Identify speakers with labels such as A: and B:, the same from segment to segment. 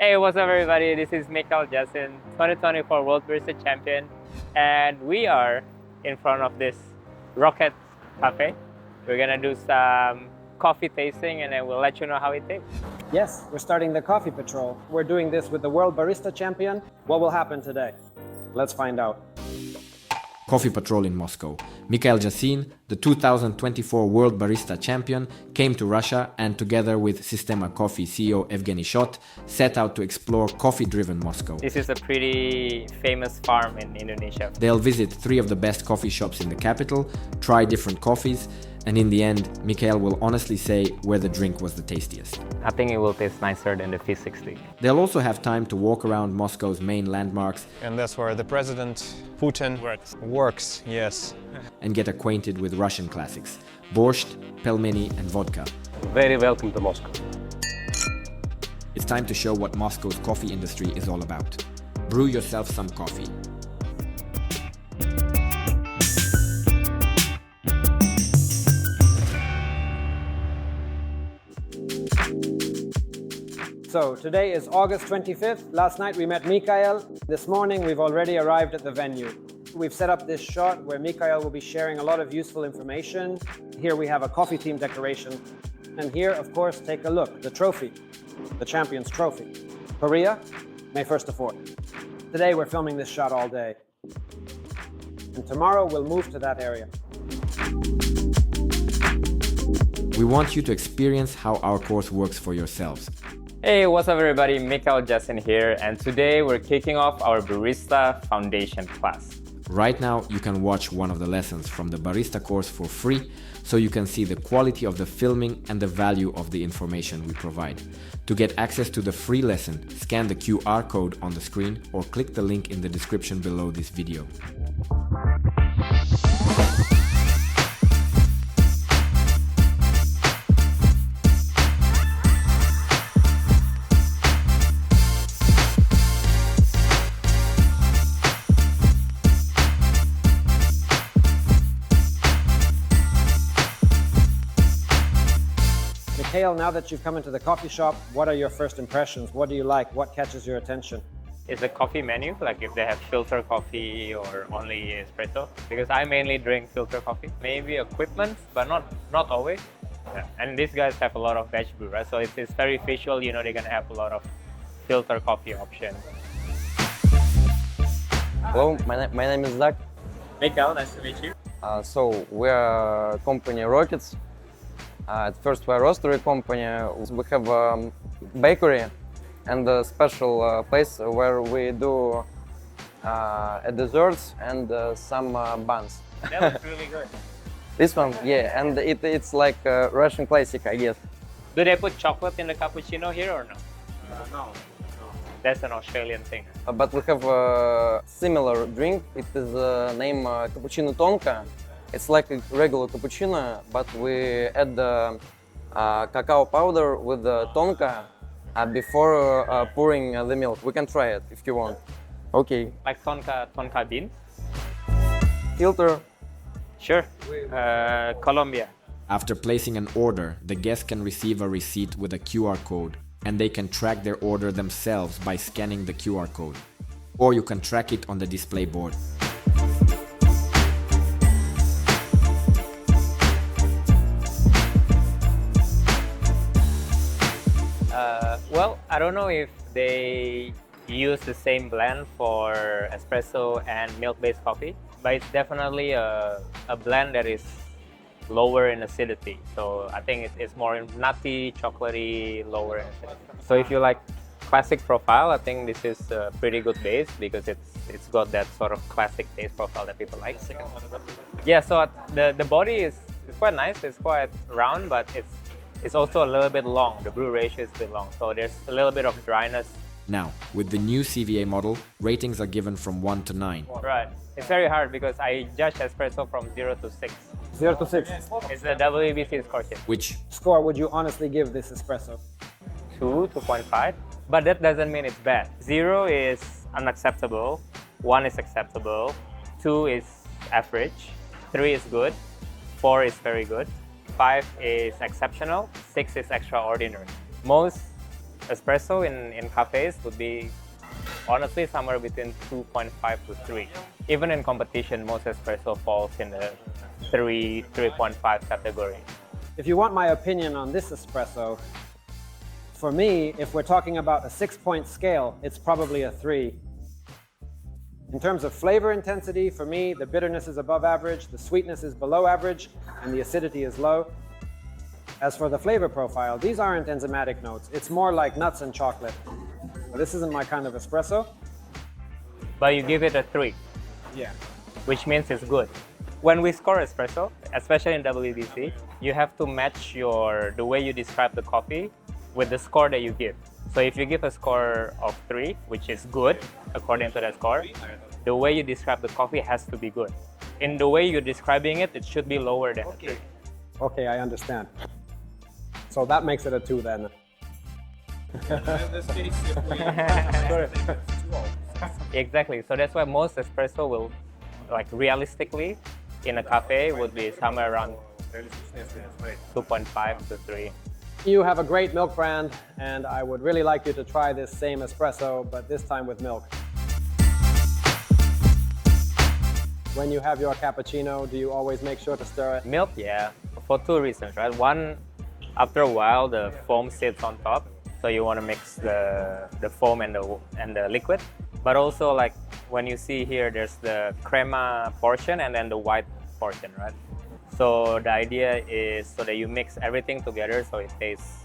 A: Hey, what's up everybody? This is Mikael Jasin, 2024 World Barista Champion, and we are in front of this Rocket Cafe. We're gonna do some coffee tasting and then we'll let you know how it tastes.
B: Yes, we're starting the coffee patrol. We're doing this with the World Barista Champion. What will happen today? Let's find out.
C: Coffee Patrol in Moscow. Mikael Jasin, the 2024 World Barista Champion, came to Russia and together with Systema Coffee CEO Evgeny set out to explore coffee-driven Moscow.
A: This is a pretty famous farm in Indonesia.
C: They'll visit 3 of the best coffee shops in the capital, try different coffees, and in the end, Mikael will honestly say where the drink was the tastiest.
A: I think it will taste nicer than the P60.
C: They'll also have time to walk around Moscow's main landmarks
D: And that's where the President Putin works, yes.
C: and get acquainted with Russian classics, borscht, pelmeni and vodka.
E: Very welcome to Moscow.
C: It's time to show what Moscow's coffee industry is all about. Brew yourself some coffee.
B: So today is August 25th. Last night we met Mikael. This morning we've already arrived at the venue. We've set up this shot where Mikael will be sharing a lot of useful information. Here we have a coffee team decoration. And here, of course, take a look, the trophy, the Champions Trophy. Korea, May 1st to 4th. Today we're filming this shot all day. And tomorrow we'll move to that area.
C: We want you to experience how our course works for yourselves.
A: Hey, what's up everybody? Mikael Jasin here, and today we're kicking off our Barista Foundation class.
C: Right now, you can watch one of the lessons from the Barista course for free, so you can see the quality of the filming and the value of the information we provide. To get access to the free lesson, scan the QR code on the screen or click the link in the description below this video.
B: Mikael, now that you've come into the coffee shop, what are your first impressions? What do you like? What catches your attention?
A: Is the coffee menu, like if they have filter coffee or only espresso? Because I mainly drink filter coffee. Maybe equipment, but not always. Yeah. And these guys have a lot of batch brew, right? So it's very visual, you know, they're gonna have a lot of filter coffee options.
F: Hello, my name is Zach.
A: Mikael, nice to meet you.
F: So we are company Rockets. At first we're a roastery company. We have a bakery and a special place where we do desserts and some buns.
A: That looks really good.
F: This one, yeah, and it's like a Russian classic, I guess.
A: Do they put chocolate in the cappuccino here or no?
B: No.
A: That's an Australian thing.
F: But we have a similar drink. It is named cappuccino tonka. It's like a regular cappuccino, but we add cacao powder with the tonka before pouring the milk. We can try it if you want. Okay.
A: Like tonka beans?
F: Filter.
A: Sure. Colombia.
C: After placing an order, the guest can receive a receipt with a QR code, and they can track their order themselves by scanning the QR code. Or you can track it on the display board.
A: Well, I don't know if they use the same blend for espresso and milk-based coffee, but it's definitely a blend that is lower in acidity. So I think it's more nutty, chocolatey, lower in acidity. So if you like classic profile, I think this is a pretty good base because it's got that sort of classic taste profile that people like. Yeah, so the body is quite nice. It's quite round, but it's also a little bit long. The brew ratio is a bit long, so there's a little bit of dryness.
C: Now, with the new CVA model, ratings are given from 1 to 9.
A: Right. It's very hard because I judge espresso from 0 to 6.
B: 0 to 6.
A: It's the WBC score sheet.
C: Which
B: Score would you honestly give this espresso?
A: 2.5. But that doesn't mean it's bad. 0 is unacceptable, 1 is acceptable, 2 is average, 3 is good, 4 is very good, 5 is exceptional, 6 is extraordinary. Most espresso in cafes would be honestly somewhere between 2.5 to 3. Even in competition, most espresso falls in the 3.5 category.
B: If you want my opinion on this espresso, for me, if we're talking about a 6-point scale, it's probably a 3. In terms of flavor intensity, for me, the bitterness is above average, the sweetness is below average, and the acidity is low. As for the flavor profile, these aren't enzymatic notes. It's more like nuts and chocolate. But this isn't my kind of espresso.
A: But you give it a 3,
B: Yeah.
A: which means it's good. When we score espresso, especially in WBC, you have to match the way you describe the coffee with the score that you give. So if you give a score of 3, which is good according to that score, the way you describe the coffee has to be good. In the way you're describing it, it should be lower than a 3.
B: Okay, I understand. So that makes it a 2 then.
A: Exactly. So that's why most espresso will, like realistically, in a cafe would be somewhere around 2.5 to 3.
B: You have a great milk brand, and I would really like you to try this same espresso, but this time with milk. When you have your cappuccino, do you always make sure to stir it?
A: Milk, yeah, for 2 reasons, right? One, after a while, the foam sits on top, so you want to mix the foam and the liquid. But also, like when you see here, there's the crema portion and then the white portion, right? So the idea is so that you mix everything together so it tastes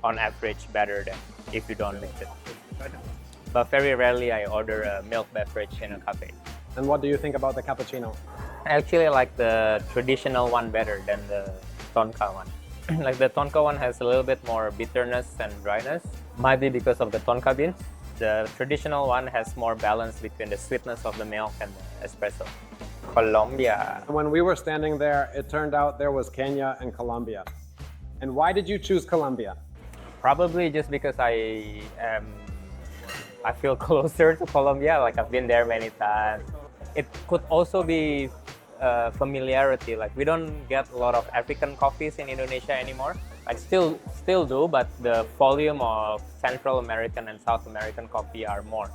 A: on average better than if you don't mix it. But very rarely I order a milk beverage in a cafe.
B: And what do you think about the cappuccino?
A: I actually like the traditional one better than the tonka one. Like the tonka one has a little bit more bitterness and dryness. Might be because of the tonka beans. The traditional one has more balance between the sweetness of the milk and the espresso. Colombia.
B: When we were standing there, it turned out there was Kenya and Colombia. And why did you choose Colombia?
A: Probably just because I feel closer to Colombia. Like I've been there many times. It could also be familiarity. Like we don't get a lot of African coffees in Indonesia anymore. Like still do, but the volume of Central American and South American coffee are more.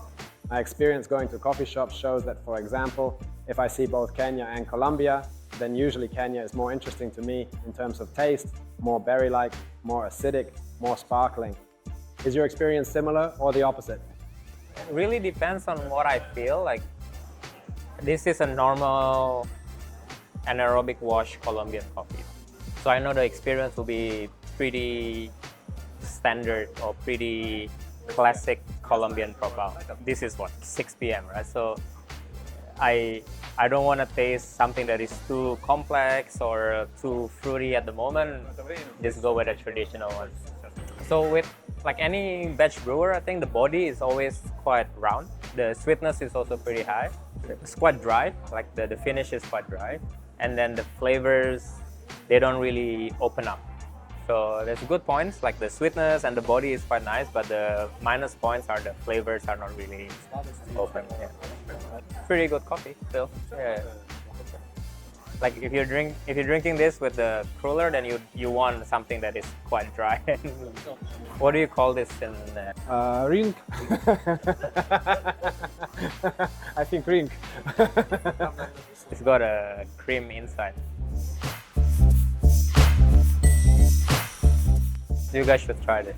B: My experience going to coffee shops shows that, for example, if I see both Kenya and Colombia, then usually Kenya is more interesting to me in terms of taste, more berry-like, more acidic, more sparkling. Is your experience similar or the opposite?
A: It really depends on what I feel. Like this is a normal anaerobic wash Colombian coffee. So I know the experience will be pretty standard or pretty classic Colombian profile. This is what, 6 p.m., right? So I don't want to taste something that is too complex or too fruity at the moment. Just go with a traditional one. So with like any batch brewer, I think the body is always quite round. The sweetness is also pretty high. It's quite dry, like the finish is quite dry. And then the flavors, they don't really open up. So there's good points, like the sweetness and the body is quite nice, but the minus points are the flavors are not really open. Yeah. Pretty good coffee still. Yeah. Like if you're drinking this with the cooler, then you want something that is quite dry. What do you call this in?
B: Rink. I think rink.
A: It's got a cream inside. You guys should try this.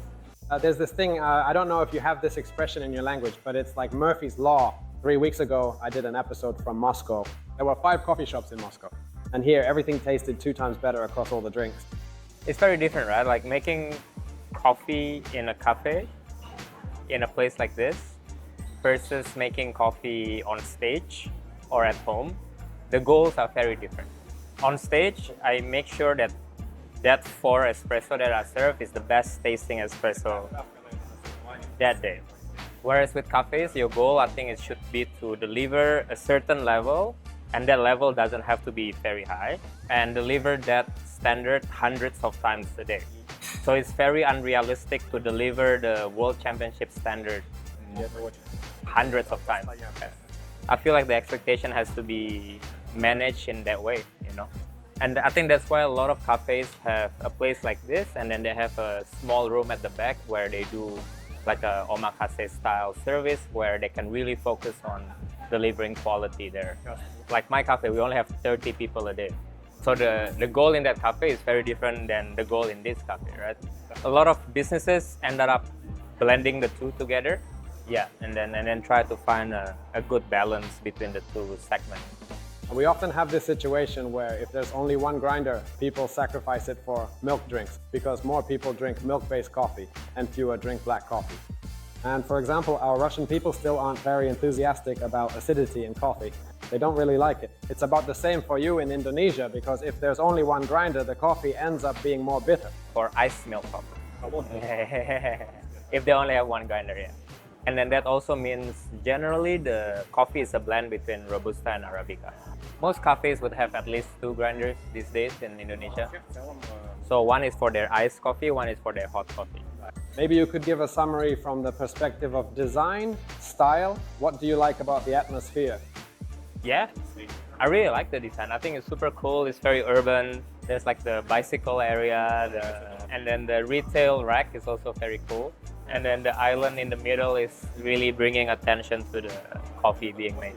B: There's this thing, I don't know if you have this expression in your language, but it's like Murphy's Law. 3 weeks ago, I did an episode from Moscow. There were 5 coffee shops in Moscow. And here, everything tasted 2 times better across all the drinks.
A: It's very different, right? Like making coffee in a cafe, in a place like this, versus making coffee on stage or at home. The goals are very different. On stage, I make sure that 4 espresso that I serve is the best tasting espresso that day. Whereas with cafes, your goal, I think it should be to deliver a certain level, and that level doesn't have to be very high, and deliver that standard hundreds of times a day. So it's very unrealistic to deliver the World Championship standard hundreds of times. I feel like the expectation has to be managed in that way, you know? And I think that's why a lot of cafes have a place like this, and then they have a small room at the back where they do like a omakase style service where they can really focus on delivering quality there. Like my cafe, we only have 30 people a day. So the goal in that cafe is very different than the goal in this cafe, right? A lot of businesses ended up blending the two together, yeah, and then try to find a good balance between the two segments.
B: We often have this situation where if there's only one grinder, people sacrifice it for milk drinks because more people drink milk-based coffee and fewer drink black coffee. And for example, our Russian people still aren't very enthusiastic about acidity in coffee. They don't really like it. It's about the same for you in Indonesia because if there's only one grinder, the coffee ends up being more bitter.
A: For iced milk coffee. If they only have one grinder, yeah. And then that also means generally the coffee is a blend between Robusta and Arabica. Most cafes would have at least 2 grinders these days in Indonesia. So one is for their iced coffee, one is for their hot coffee.
B: Maybe you could give a summary from the perspective of design, style. What do you like about the atmosphere?
A: Yeah, I really like the design. I think it's super cool. It's very urban. There's like the bicycle area, and then the retail rack is also very cool. And then the island in the middle is really bringing attention to the coffee being made.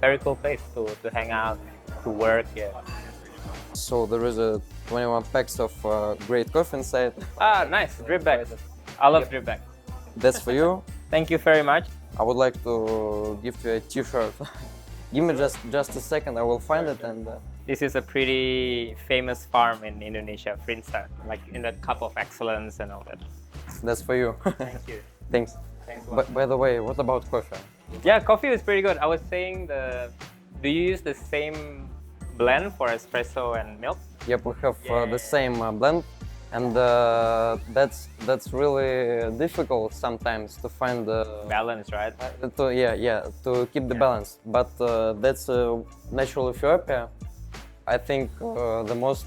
A: Very cool place to hang out, to work, yeah.
F: So there is a 21 packs of great coffee inside.
A: Ah, nice, drip bag. I love drip bag.
F: That's for you.
A: Thank you very much.
F: I would like to give you a t-shirt. Give me just a second, I will find it and...
A: This is a pretty famous farm in Indonesia, Frinsa, like in the Cup of Excellence and all that.
F: That's for you.
A: Thank you.
F: Thanks.
A: Thanks.
F: By the way, what about coffee?
A: Yeah, coffee is pretty good. I was saying, do you use the same blend for espresso and milk?
F: Yep, we have the same blend, and that's really difficult sometimes to find the
A: Balance, right?
F: to keep the balance. But that's natural Ethiopia. I think the most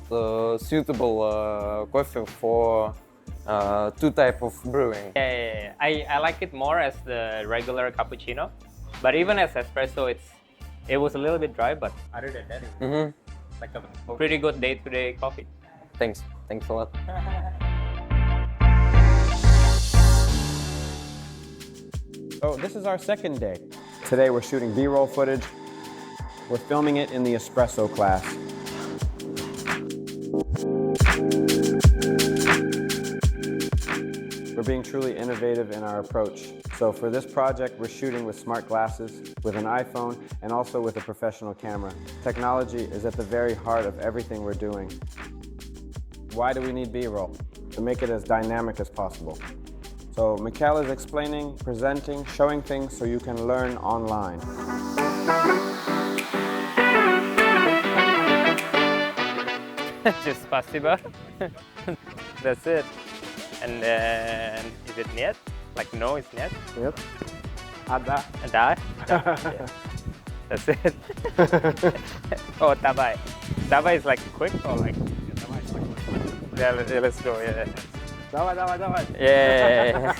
F: suitable coffee for two type of brewing.
A: Yeah. I like it more as the regular cappuccino, but even as espresso, it was a little bit dry. But other than that, it's like a pretty good day-to-day coffee.
F: Thanks a lot.
B: So this is our second day. Today we're shooting B-roll footage. We're filming it in the espresso class. We're being truly innovative in our approach. So for this project, we're shooting with smart glasses, with an iPhone, and also with a professional camera. Technology is at the very heart of everything we're doing. Why do we need B-roll? To make it as dynamic as possible. So Mikael is explaining, presenting, showing things so you can learn online.
A: Just spasiba. That's it. And then, is it нет? Like no, it's нет?
B: Yep. Ada.
A: Da? Yeah. That's it. Oh, tabay. Tabay is like quick or like? Yeah, let's go. Yeah.
B: Давай.
A: Yeah.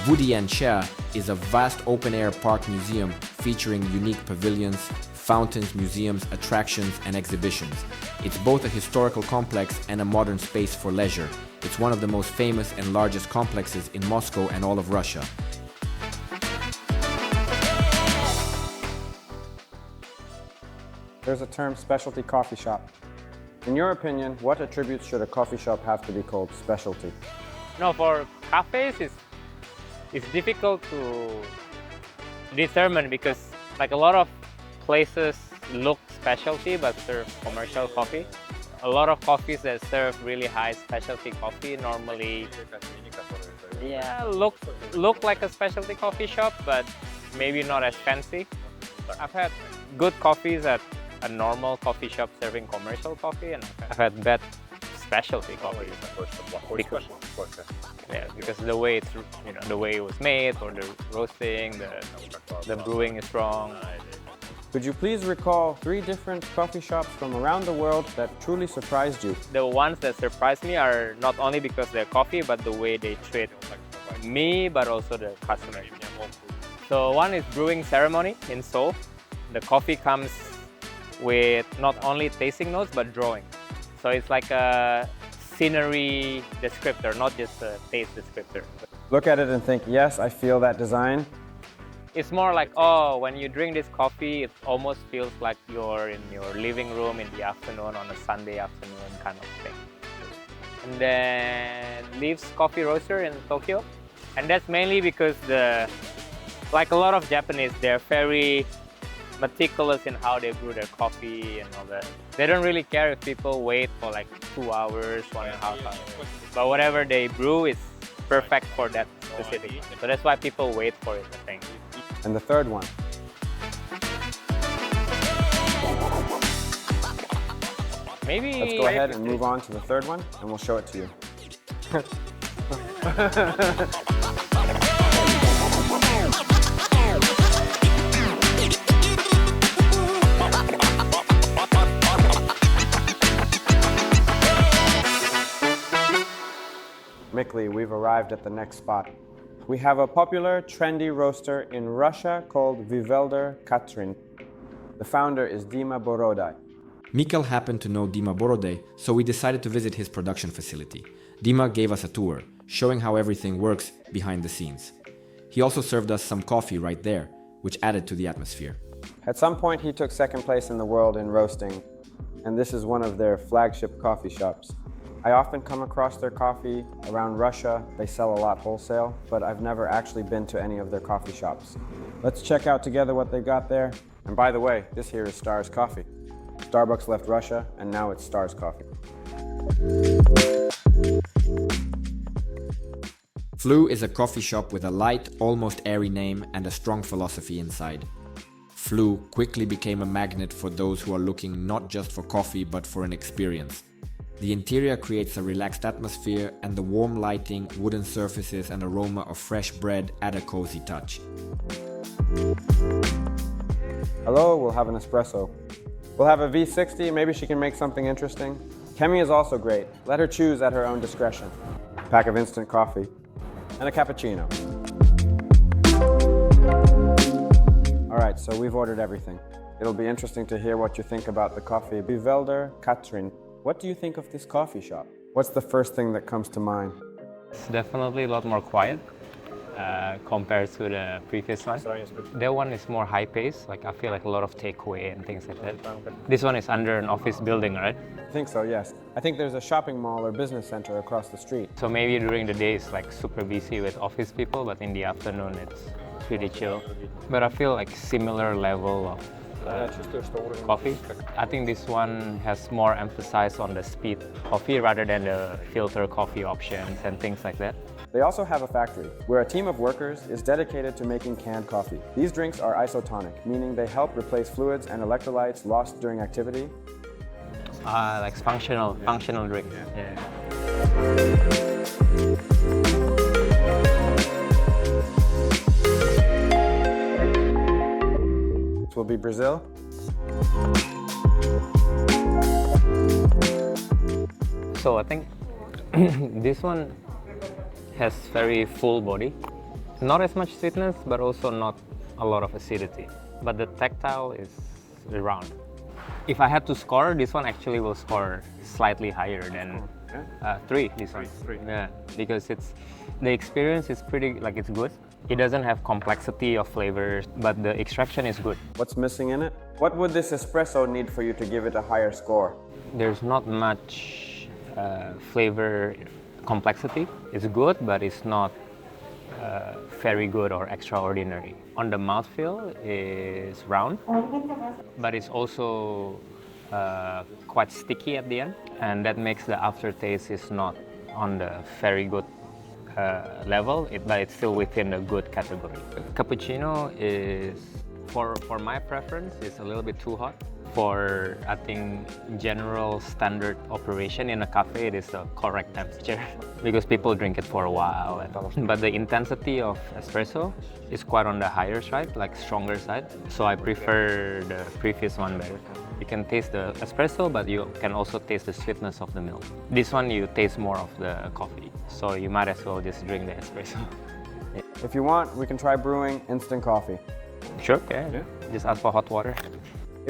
C: Woody and Chair is a vast open-air park museum featuring unique pavilions, fountains, museums, attractions, and exhibitions. It's both a historical complex and a modern space for leisure. It's one of the most famous and largest complexes in Moscow and all of Russia.
B: There's a term, specialty coffee shop. In your opinion, what attributes should a coffee shop have to be called specialty?
A: No, for cafes, it's difficult to determine because like a lot of places look specialty but serve commercial coffee. A lot of coffees that serve really high specialty coffee normally look like a specialty coffee shop, but maybe not as fancy. I've had good coffees at a normal coffee shop serving commercial coffee, and I've had bad specialty coffee. Because the way it's, the way it was made, or the roasting, the brewing is wrong.
B: Could you please recall 3 different coffee shops from around the world that truly surprised you?
A: The ones that surprised me are not only because they're coffee, but the way they treat me, but also the customers. So one is Brewing Ceremony in Seoul. The coffee comes with not only tasting notes, but drawing. So it's like a scenery descriptor, not just a taste descriptor.
B: Look at it and think, yes, I feel that design.
A: It's more like, oh, when you drink this coffee, it almost feels like you're in your living room in the afternoon on a Sunday afternoon kind of thing. And then Leaves Coffee Roaster in Tokyo. And that's mainly because like a lot of Japanese, they're very meticulous in how they brew their coffee and all that. They don't really care if people wait for like 2 hours, 1.5 hours. But whatever they brew is perfect for that specific one. So that's why people wait for it, I think.
B: And the third one.
A: Maybe
B: Let's go ahead and move on to the third one, and we'll show it to you. Mikli, we've arrived at the next spot. We have a popular, trendy roaster in Russia called Vivelder Katrin. The founder is Dima Borodai.
C: Mikael happened to know Dima Borodai, so we decided to visit his production facility. Dima gave us a tour, showing how everything works behind the scenes. He also served us some coffee right there, which added to the atmosphere.
B: At some point, he took second place in the world in roasting, and this is one of their flagship coffee shops. I often come across their coffee around Russia. They sell a lot wholesale, but I've never actually been to any of their coffee shops. Let's check out together what they've got there. And by the way, this here is Stars Coffee. Starbucks left Russia, and now it's Stars Coffee.
C: Floo is a coffee shop with a light, almost airy name and a strong philosophy inside. Floo quickly became a magnet for those who are looking not just for coffee but for an experience. The interior creates a relaxed atmosphere, and the warm lighting, wooden surfaces and aroma of fresh bread add a cozy touch.
B: Hello, we'll have an espresso. We'll have a V60, maybe she can make something interesting. Kemi is also great. Let her choose at her own discretion. A pack of instant coffee and a cappuccino. All right, so we've ordered everything. It'll be interesting to hear what you think about the coffee. Vivelder Katrin. What do you think of this coffee shop? What's the first thing that comes to mind?
A: it's definitely a lot more quiet compared to the previous one. That one is more high pace. Like I feel like a lot of takeaway and things like that. This one is under an office building, right?
B: I think so, yes. I think there's a shopping mall or business center across the street.
A: So maybe during the day it's like super busy with office people, but in the afternoon it's pretty chill. But I feel like similar level of coffee. I think this one has more emphasis on the speed coffee rather than the filter coffee options and things like that.
B: They also have a factory where a team of workers is dedicated to making canned coffee. These drinks are isotonic, meaning they help replace fluids and electrolytes lost during activity.
A: Like functional drink. Yeah.
B: This will be Brazil.
A: So I think this one has very full body. Not as much sweetness, but also not a lot of acidity. But the tactile is round. If I had to score, this one actually will score slightly higher than 3. This one.
B: 3.
A: Yeah, because the experience is pretty, like it's good. It doesn't have complexity of flavors, but the extraction is good.
B: What's missing in it? What would this espresso need for you to give it a higher score?
A: There's not much flavor complexity. It's good, but it's not very good or extraordinary. On the mouthfeel, it's round, but it's also quite sticky at the end, and that makes the aftertaste is not on the very good level, but it's still within the good category. Cappuccino is, for my preference, is a little bit too hot. For, I think, general standard operation in a cafe, it is the correct temperature because people drink it for a while. But the intensity of espresso is quite on the higher side, like stronger side. So I prefer the previous one better. You can taste the espresso, but you can also taste the sweetness of the milk. This one, you taste more of the coffee. So you might as well just drink the espresso.
B: If you want, we can try brewing instant coffee.
A: Sure, yeah. Just ask for hot water.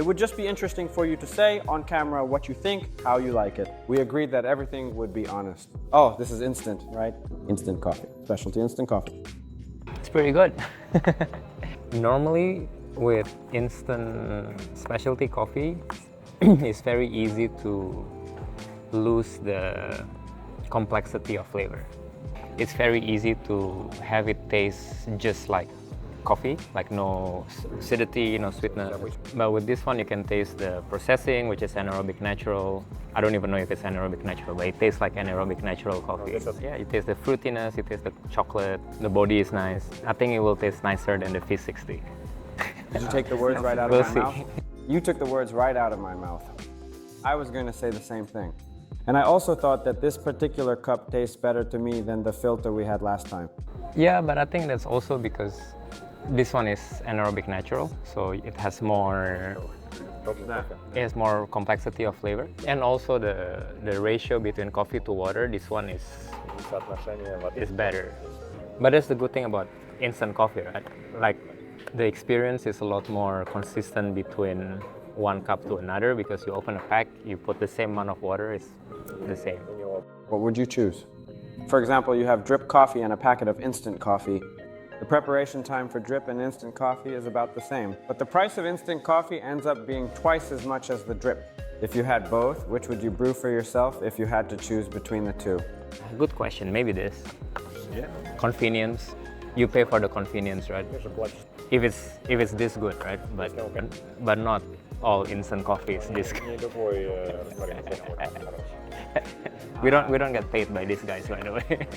B: It would just be interesting for you to say on camera what you think, how you like it. We agreed that everything would be honest. Oh, this is instant, right? Instant coffee, specialty instant coffee.
A: It's pretty good. Normally, with instant specialty coffee, it's very easy to lose the complexity of flavor. It's very easy to have it taste just like coffee, like no acidity, no sweetness. But with this one, you can taste the processing, which is anaerobic natural. I don't even know if it's anaerobic natural, but it tastes like anaerobic natural coffee. Yeah, you taste the fruitiness, you taste the chocolate, the body is nice. I think it will taste nicer than the Fish60.
B: Did you take the words right out of my mouth? You took the words right out of my mouth. I was going to say the same thing. And I also thought that this particular cup tastes better to me than the filter we had last time.
A: Yeah, but I think that's also because this one is anaerobic natural, so it has more complexity of flavor. And also the ratio between coffee to water, this one is better. But that's the good thing about instant coffee, right? Like the experience is a lot more consistent between one cup to another because you open a pack, you put the same amount of water, it's the same.
B: What would you choose? For example, you have drip coffee and a packet of instant coffee. The preparation time for drip and instant coffee is about the same, but the price of instant coffee ends up being twice as much as the drip. If you had both, which would you brew for yourself if you had to choose between the two?
A: Good question, maybe this. Yeah. Convenience. You pay for the convenience, right? If it's this good, right? But not all instant coffee is this good. We don't get paid by these guys, by the way.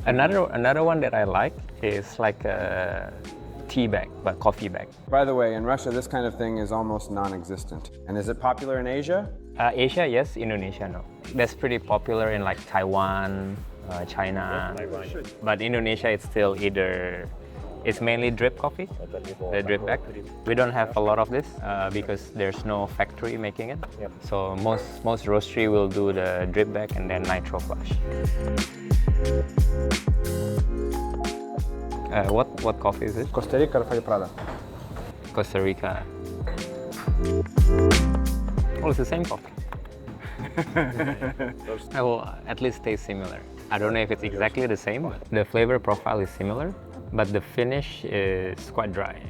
A: Another one that I like is like a tea bag, but coffee bag.
B: By the way, in Russia, this kind of thing is almost non-existent. And is it popular in Asia?
A: Asia, yes. Indonesia, no. That's pretty popular in like Taiwan, China. But Indonesia, it's still it's mainly drip coffee, the drip bag. We don't have a lot of this because there's no factory making it. So most roastery will do the drip bag and then nitro flush. What coffee is it?
B: Costa Rica or Prada?
A: Costa Rica. Oh, it's the same coffee. It will at least taste similar. I don't know if it's exactly the same, but the flavor profile is similar, but the finish is quite dry.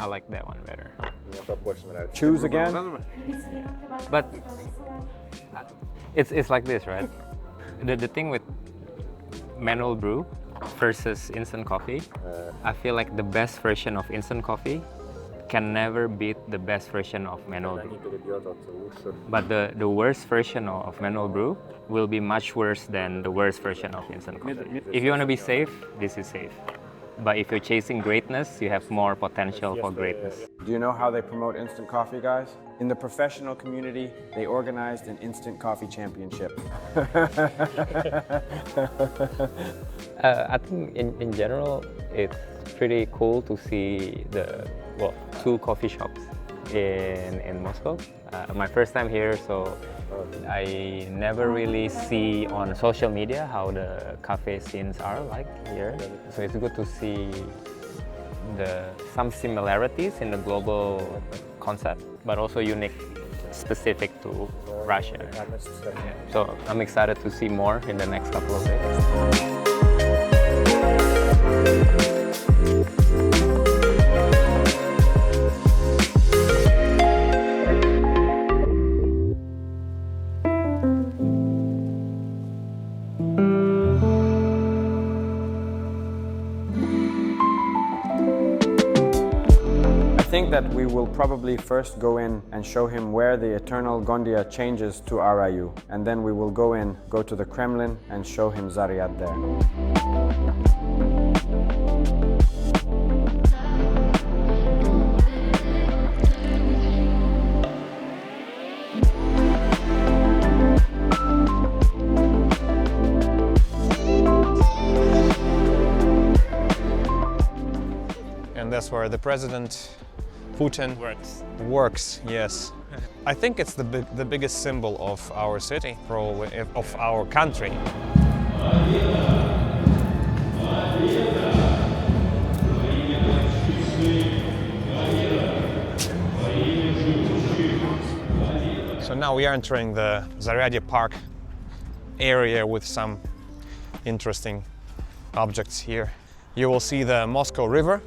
A: I like that one better.
B: Choose again?
A: But it's like this, right? The thing with manual brew versus instant coffee, I feel like the best version of instant coffee can never beat the best version of manual brew. But the worst version of manual brew will be much worse than the worst version of instant coffee. If you want to be safe, this is safe. But if you're chasing greatness, you have more potential for greatness.
B: Do you know how they promote instant coffee, guys? In the professional community, they organized an instant coffee championship.
A: I think in general, it's pretty cool to see two coffee shops in Moscow. My first time here, so I never really see on social media how the cafe scenes are like here. So it's good to see some similarities in the global concept, but also unique, specific to Russia. So I'm excited to see more in the next couple of days.
B: I think that we will probably first go in and show him where the eternal Gondia changes to Arayu, and then we will go to the Kremlin and show him Zaryad there.
D: And that's where the president Putin works, yes. I think it's the biggest symbol of our city, probably of our country. now we are entering the Zaryadye Park area with some interesting objects here. You will see the Moscow River.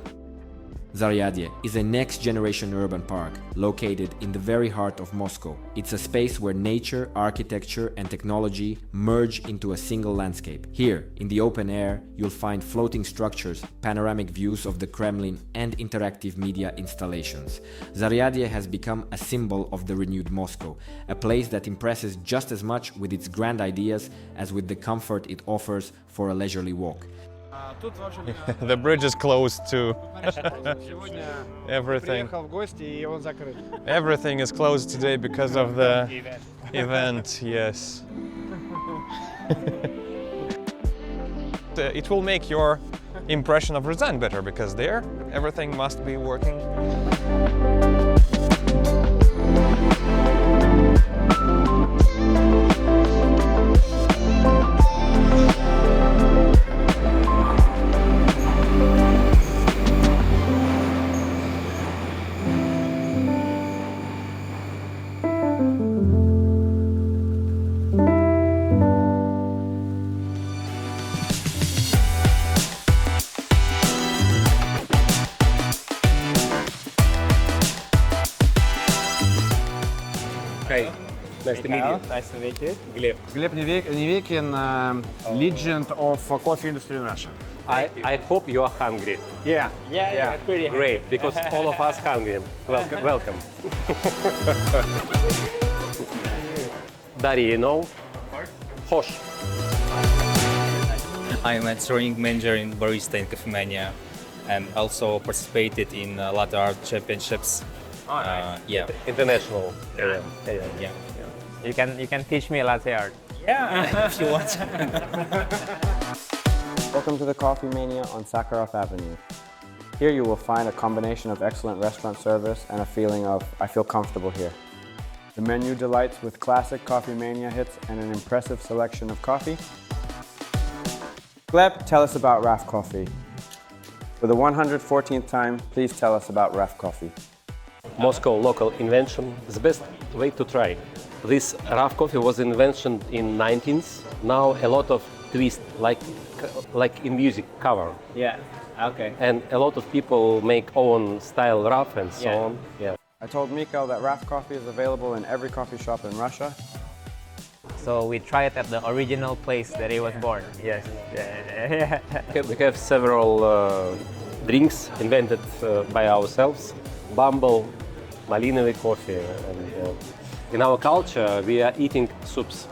C: Zaryadye is a next-generation urban park located in the very heart of Moscow. It's a space where nature, architecture and technology merge into a single landscape. Here, in the open air, you'll find floating structures, panoramic views of the Kremlin and interactive media installations. Zaryadye has become a symbol of the renewed Moscow, a place that impresses just as much with its grand ideas as with the comfort it offers for a leisurely walk.
D: The bridge is closed to everything. Everything is closed today because of the event, yes. It will make your impression of Ryazan better, because there everything must be working.
E: Hi, nice to meet you.
A: Nice to meet you.
E: Gleb.
B: Gleb Nevekin, legend of coffee industry in Russia.
E: I hope you are hungry.
B: Yeah.
A: Yeah, pretty
E: Great, because all of us hungry. Welcome. Welcome. Дарья, you know? Hosh.
G: I'm a touring manager in Barista in Coffeemania and also participated in latte art championships. Yeah.
E: International.
G: Yeah.
A: You can teach me latte art.
G: Yeah, if you want.
B: Welcome to the Coffeemania on Sakharov Avenue. Here you will find a combination of excellent restaurant service and a feeling of, I feel comfortable here. The menu delights with classic Coffeemania hits and an impressive selection of coffee. Gleb, tell us about RAF Coffee. For the 114th time, please tell us about RAF Coffee.
E: Moscow local invention is the best way to try. This rough coffee was invented in 19th. Now a lot of twist like in music cover.
A: Yeah. Okay.
E: And a lot of people make own style rough and so on. Yeah.
B: I told Mikael that RAF Coffee is available in every coffee shop in Russia.
A: So we try it at the original place that he was born. Yes. Yeah.
E: We have several drinks invented by ourselves. Bumble, malinowy coffee. And, in our culture, we are eating soups.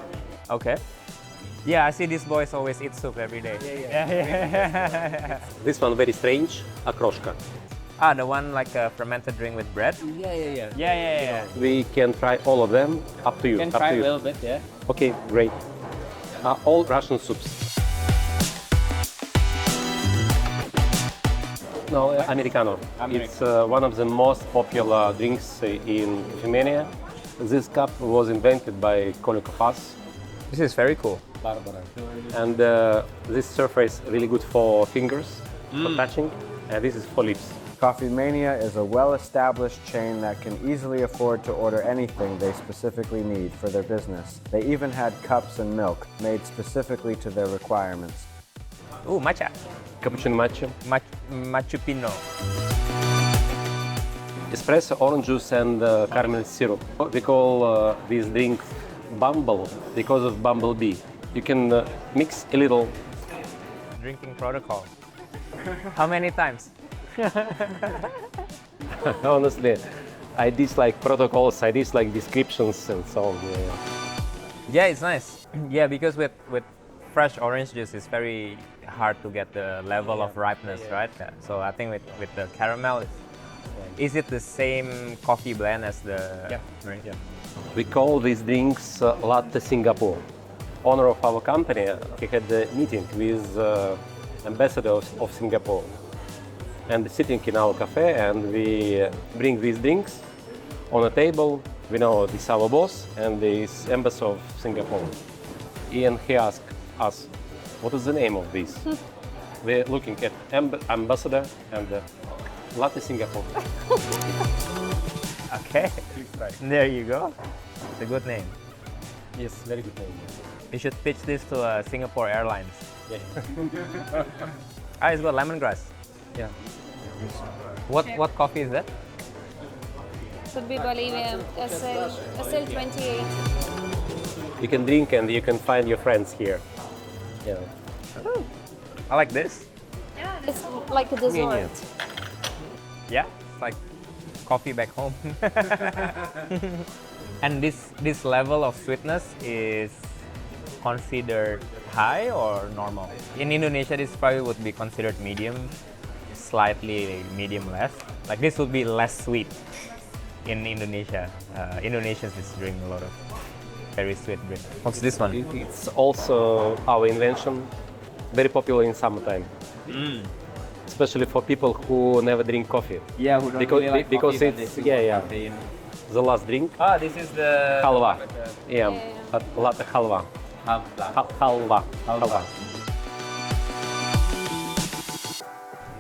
A: Okay. Yeah, I see these boys always eat soup every day. Yeah.
E: This one very strange, okroshka.
A: Ah, the one like a fermented drink with bread? Yeah.
E: We can try all of them, up to you.
A: You can
E: up
A: try
E: to
A: a
E: you.
A: little bit, yeah.
E: Okay, great. All Russian soups. No, Americano. It's one of the most popular drinks in Coffeemania. This cup was invented by colleague of us,
A: This is very cool.
E: and this surface really good for fingers, for touching, and this is for lips.
B: Coffeemania is a well-established chain that can easily afford to order anything they specifically need for their business. They even had cups and milk made specifically to their requirements.
A: Ooh, matcha.
E: Cappuccino matcha,
A: Machupino.
E: espresso, orange juice, and caramel syrup. We call this drink bumble because of bumblebee. You can mix a little.
A: Drinking protocol. How many times?
E: Honestly, I dislike protocols, I dislike descriptions and so on.
A: Yeah, it's nice. Yeah, because with fresh orange juice, it's very hard to get the level of ripeness, right? Yeah. So I think with the caramel, is it the same coffee blend as the drink? Yeah.
E: We call these drinks Latte Singapore. Owner of our company, he had a meeting with ambassadors of Singapore. And sitting in our cafe, and we bring these drinks on a table. We know this is our boss and this ambassador of Singapore. And he asked us, what is the name of this? We're looking at ambassador and Latte Singapore.
A: Okay. There you go. It's a good name.
E: Yes, very good name.
A: You should pitch this to Singapore Airlines.
E: Yeah.
A: It's got lemongrass.
E: Yeah.
A: What coffee is that?
H: Could be Bolivian, SL28.
E: You can drink and you can find your friends here. Yeah.
A: I like this.
H: It's like a dessert.
E: Convenient.
A: Yeah, it's like coffee back home. And this level of sweetness is considered high or normal? In Indonesia, this probably would be considered medium, slightly medium less. Like this would be less sweet in Indonesia. Indonesians just drink a lot of very sweet drink. What's this one?
E: It's also our invention, very popular in summertime. Especially for people who never drink coffee.
A: Yeah, who don't
E: Because it's the last drink.
A: Ah, this is the
E: Halwa. Yeah, but latte halwa. Halwa.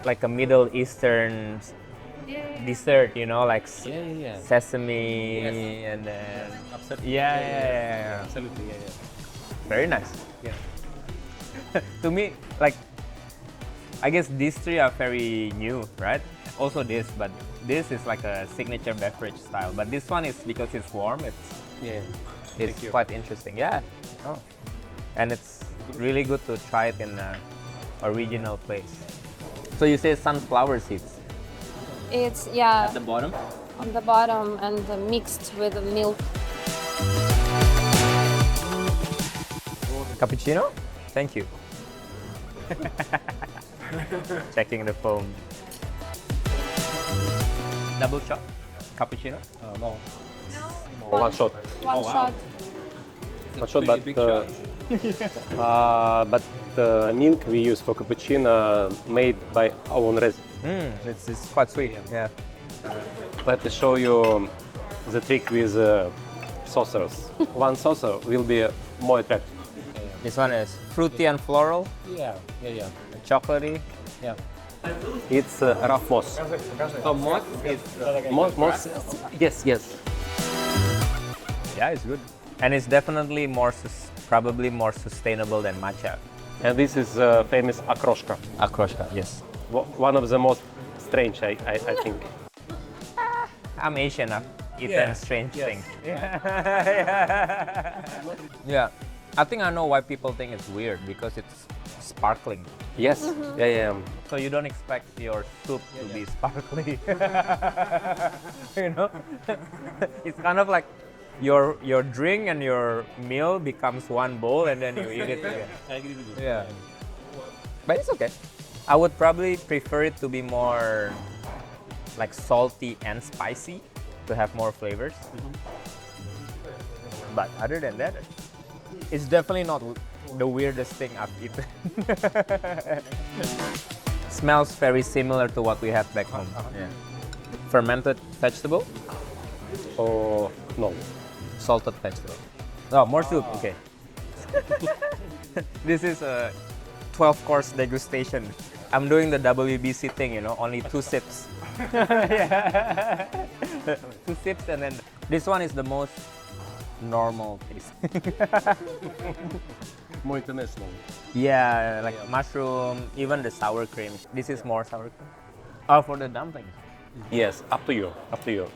A: like a Middle Eastern dessert, you know, like sesame and then
E: Absolutely.
A: yeah.
E: Absolutely.
A: Very nice.
E: Yeah.
A: To me, like, I guess these three are very new, right? Also this, but this is like a signature beverage style. But this one is because it's warm.
E: Yeah.
A: It's quite interesting. Yeah. Oh. And it's really good to try it in an original place. So you say sunflower seeds.
H: It's at
A: the bottom?
H: on the bottom and mixed with milk.
A: Cappuccino? Thank you. Checking the foam. Double shot? Cappuccino?
E: No. One shot.
H: One shot.
E: One shot, but milk we use for cappuccino made by our own resin.
A: It's quite sweet. Yeah.
E: Let me show you the trick with saucers. One saucer will be more attractive.
A: This one is fruity and floral,
E: Yeah.
A: chocolatey.
E: Yeah. It's rough moss.
A: So moss is
E: Moss. Yes.
A: yeah, it's good, and it's definitely probably more sustainable than matcha.
E: And this is famous akroshka.
A: Akroshka, yes.
E: One of the most strange, I think.
A: I'm Asian. I've eaten strange things. Yeah. I think I know why people think it's weird, because it's sparkling.
E: Yes. Yeah.
A: So you don't expect your soup to be sparkly. You know? It's kind of like your drink and your meal becomes one bowl and then you eat it together.
E: I agree with you.
A: Yeah. But it's okay. I would probably prefer it to be more like salty and spicy to have more flavors. But other than that, it's definitely not the weirdest thing I've eaten. Smells very similar to what we have back home. Yeah. Fermented vegetable,
E: Oh, no.
A: salted vegetable. Oh, more soup. Okay. This is a 12-course degustation. I'm doing the WBC thing, you know, only 2 sips. Yeah. 2 sips, and then this one is the most normal taste.
E: More international.
A: Yeah, like mushroom, even the sour cream. This is more sour cream. Oh, for the dumplings.
E: Yes, up to you.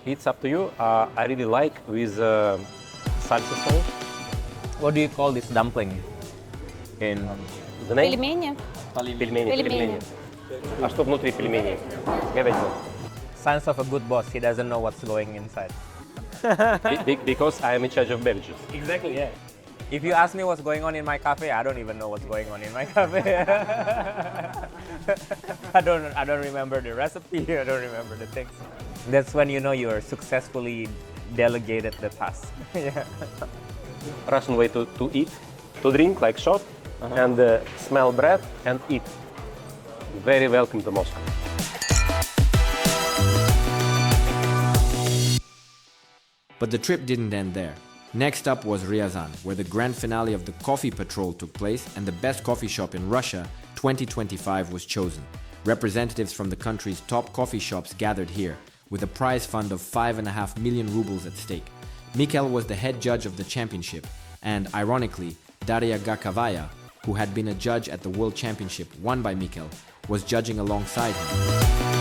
E: It's up to you. I really like with salsa sauce.
A: What do you call this dumpling? In
E: The name?
H: Пельмени.
E: Пельмени. А что внутри пельменей? Говядина.
A: Signs of a good boss, he doesn't know what's going inside.
E: Because I am in charge of beverages.
A: Exactly, yeah. If you ask me what's going on in my cafe, I don't even know what's going on in my cafe. I don't remember the recipe, I don't remember the things. That's when you know you're successfully delegated the task. Yeah.
E: Russian way to eat, to drink like shot, and smell bread and eat. Very welcome to Moscow.
C: But the trip didn't end there. Next up was Ryazan, where the grand finale of the Coffee Patrol took place and the best coffee shop in Russia 2025 was chosen. Representatives from the country's top coffee shops gathered here, with a prize fund of 5.5 million rubles at stake. Mikael was the head judge of the championship, and ironically, Daria Gakavaya, who had been a judge at the World Championship won by Mikael, was judging alongside him.